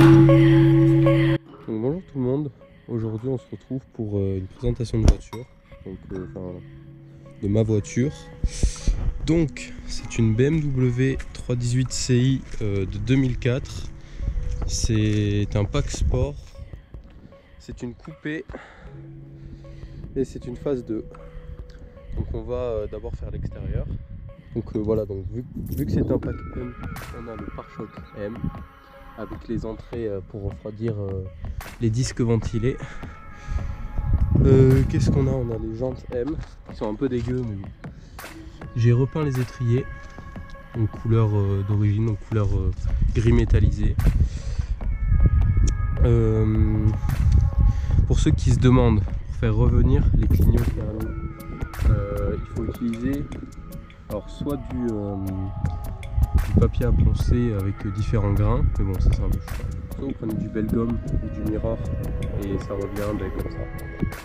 Donc, bonjour tout le monde, aujourd'hui on se retrouve pour une présentation de voiture, donc, de ma voiture. Donc c'est une BMW 318 CI de 2004, c'est un pack sport, c'est une coupée et c'est une phase 2. Donc on va d'abord faire l'extérieur. Donc voilà, donc vu que c'est un pack M, on a le pare-choc M avec les entrées pour refroidir les disques ventilés. Qu'est-ce qu'on a? On a les jantes M qui sont un peu dégueu, mais bon. J'ai repeint les étriers en couleur d'origine, en couleur gris métallisé. Pour ceux qui se demandent, pour faire revenir les clignots thermiques, il faut utiliser alors soit du papier à poncer avec différents grains, mais bon ça c'est un peu chiant. Soit vous prenez du Belgum ou du Mirror et ça revient comme ça,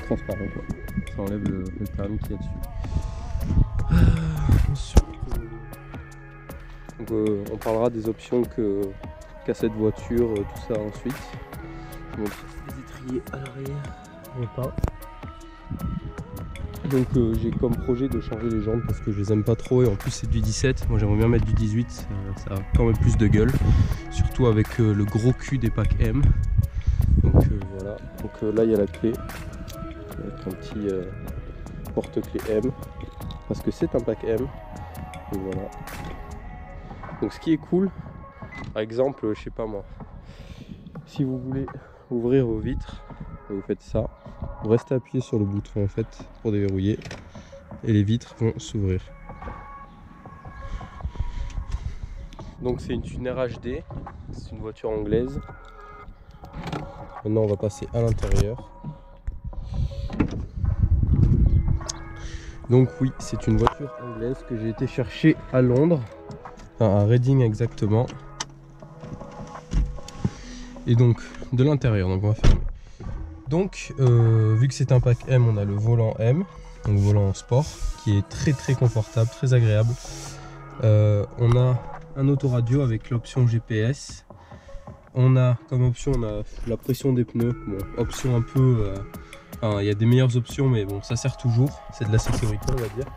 transparent quoi. Ça enlève le thermique qu'il y a dessus. Donc, on parlera des options qu'a cette voiture, tout ça ensuite. Je vous montre les étriers à l'arrière, repas. Donc j'ai comme projet de changer les jantes parce que je les aime pas trop et en plus c'est du 17, moi j'aimerais bien mettre du 18, ça a quand même plus de gueule, surtout avec le gros cul des packs M. Donc voilà, donc là il y a la clé avec un petit porte-clés M parce que c'est un pack M. Et voilà. Donc ce qui est cool, par exemple, je sais pas moi, si vous voulez ouvrir vos vitres, vous faites ça. Vous restez appuyé sur le bouton en fait pour déverrouiller et les vitres vont s'ouvrir. Donc c'est une RHD, c'est une voiture anglaise. Maintenant on va passer à l'intérieur. Donc oui, c'est une voiture anglaise que j'ai été chercher à Londres, enfin à Reading exactement. Et donc de l'intérieur, donc on va fermer. Donc vu que c'est un pack M, on a le volant M, donc volant sport, qui est très confortable, très agréable. On a un autoradio avec l'option GPS. On a comme option la pression des pneus, bon, option un peu, il y a des meilleures options mais bon ça sert toujours, c'est de la sécurité on va dire.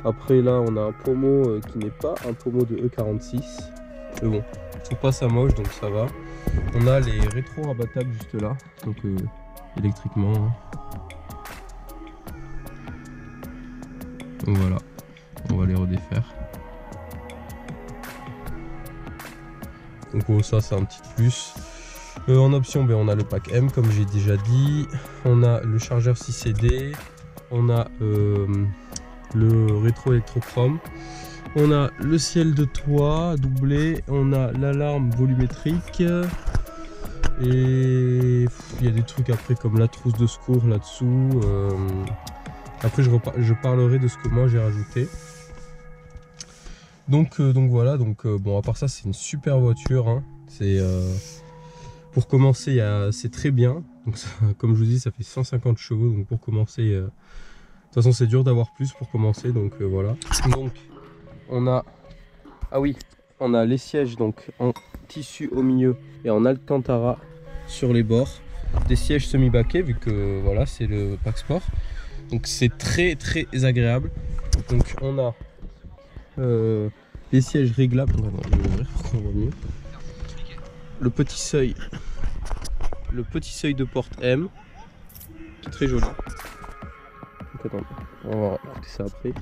Après là on a un pommeau qui n'est pas un pommeau de E46, mais bon, je trouve pas ça moche donc ça va. On a les rétro-rabattables juste là, donc électriquement. Donc voilà, on va les redéfaire. Donc oh, ça c'est un petit plus. En option, on a le pack M comme j'ai déjà dit. On a le chargeur 6CD. On a le rétro électrochrome. On a le ciel de toit doublé. On a l'alarme volumétrique. Et il y a des trucs après comme la trousse de secours là-dessous. Après je parlerai de ce que moi j'ai rajouté. Donc voilà, bon à part ça c'est une super voiture, hein. C'est pour commencer c'est très bien. Donc ça, comme je vous dis ça fait 150 chevaux donc pour commencer. De toute façon c'est dur d'avoir plus pour commencer donc voilà. Donc on a on a les sièges donc en tissu au milieu et en alcantara sur les bords, des sièges semi-baquets vu que voilà c'est le pack sport, donc c'est très agréable. Donc on a les sièges réglables, je vais ouvrir pour qu'on voit mieux. Le petit seuil de porte M qui est très joli. Donc attends, on va écouter ça après.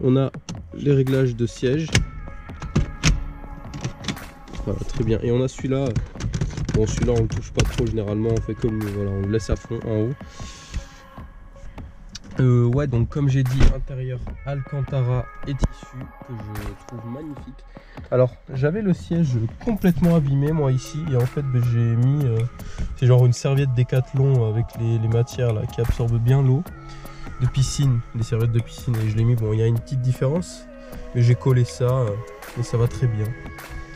On a les réglages de siège. Voilà, très bien. Et on a celui-là. Bon, celui-là, on le touche pas trop généralement. On fait comme voilà, on le laisse à fond en haut. Ouais, donc comme j'ai dit, intérieur alcantara et tissu que je trouve magnifique. Alors, j'avais le siège complètement abîmé moi ici, et en fait, j'ai mis c'est genre une serviette Décathlon avec les matières là qui absorbent bien l'eau de piscine, les serviettes de piscine, et je l'ai mis. Bon, il y a une petite différence, mais j'ai collé ça et ça va très bien.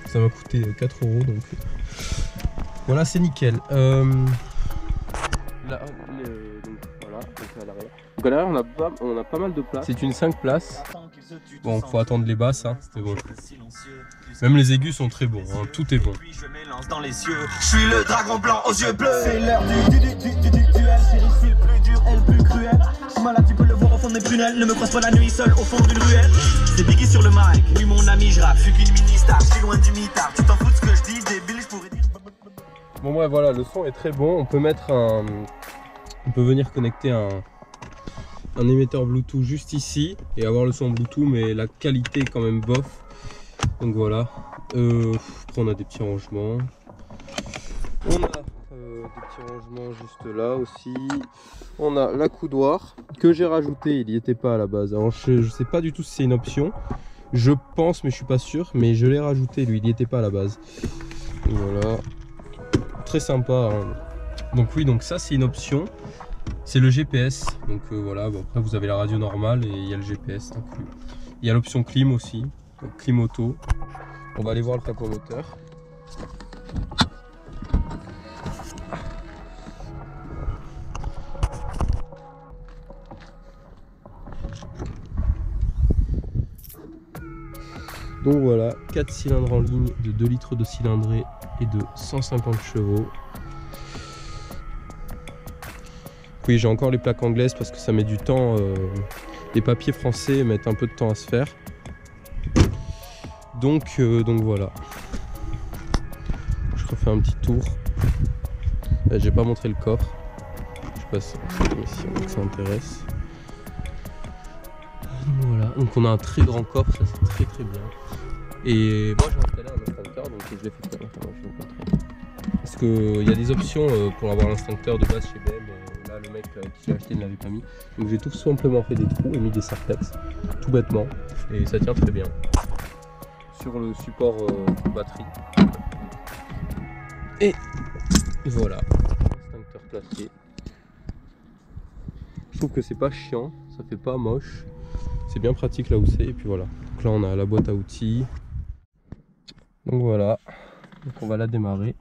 Ça m'a coûté 4 €, donc voilà, c'est nickel. Là, donc, voilà, Voilà, donc à l'arrière. Donc à l'arrière on a pas mal de place. C'est une 5 places. Bon, faut attendre les basses, hein. C'est bon. Même les aigus sont très bons, hein. Tout est bon. Je suis le dragon blanc aux yeux bleus. C'est l'heure du duel. Chérie, je suis le plus dur et le plus cruel. Je suis malade, tu peux le voir au fond de mes prunelles. Ne me croise pas la nuit seul au fond d'une ruelle. C'est Biggie sur le mic, oui mon ami, je rappe. Je suis qu'une mini-star, je suis loin du mitard. Tu t'en fous de ce que je dis, débile, je pourrais dire. Bon ouais, voilà, le son est très bon. On peut mettre un... On peut venir connecter un émetteur Bluetooth juste ici et avoir le son Bluetooth, mais la qualité est quand même bof. Donc voilà. Après on a des petits rangements. On a des petits rangements juste là aussi. On a l'accoudoir que j'ai rajouté, il n'y était pas à la base. Alors je sais pas du tout si c'est une option. Je pense, mais je suis pas sûr. Mais je l'ai rajouté lui, il n'y était pas à la base. Donc voilà. Très sympa, hein. Donc oui, donc ça c'est une option. C'est le GPS. Donc voilà, bon, après vous avez la radio normale et il y a le GPS inclus. Il y a l'option clim aussi, donc clim auto. On va aller voir le capot moteur. Donc voilà, 4 cylindres en ligne de 2 litres de cylindrée et de 150 chevaux. Oui, j'ai encore les plaques anglaises parce que ça met du temps. Les papiers français mettent un peu de temps à se faire. Donc voilà. Je refais un petit tour. J'ai pas montré le coffre. Je sais pas si ça intéresse. Voilà, donc on a un très grand coffre, ça c'est très bien. Et moi j'ai installé un instincteur, donc je l'ai fait tout à l'heure, je vais vous montrer. Parce qu'il y a des options pour avoir l'instincteur de base chez BM. Là le mec qui l'a acheté ne l'avait pas mis. Donc j'ai tout simplement fait des trous et mis des serre-têtes, tout bêtement. Et ça tient très bien. Sur le support batterie. Et voilà, instincteur placé. Je trouve que c'est pas chiant, ça fait pas moche. C'est bien pratique là où c'est, et puis voilà. Donc là on a la boîte à outils. Donc voilà, donc on va la démarrer.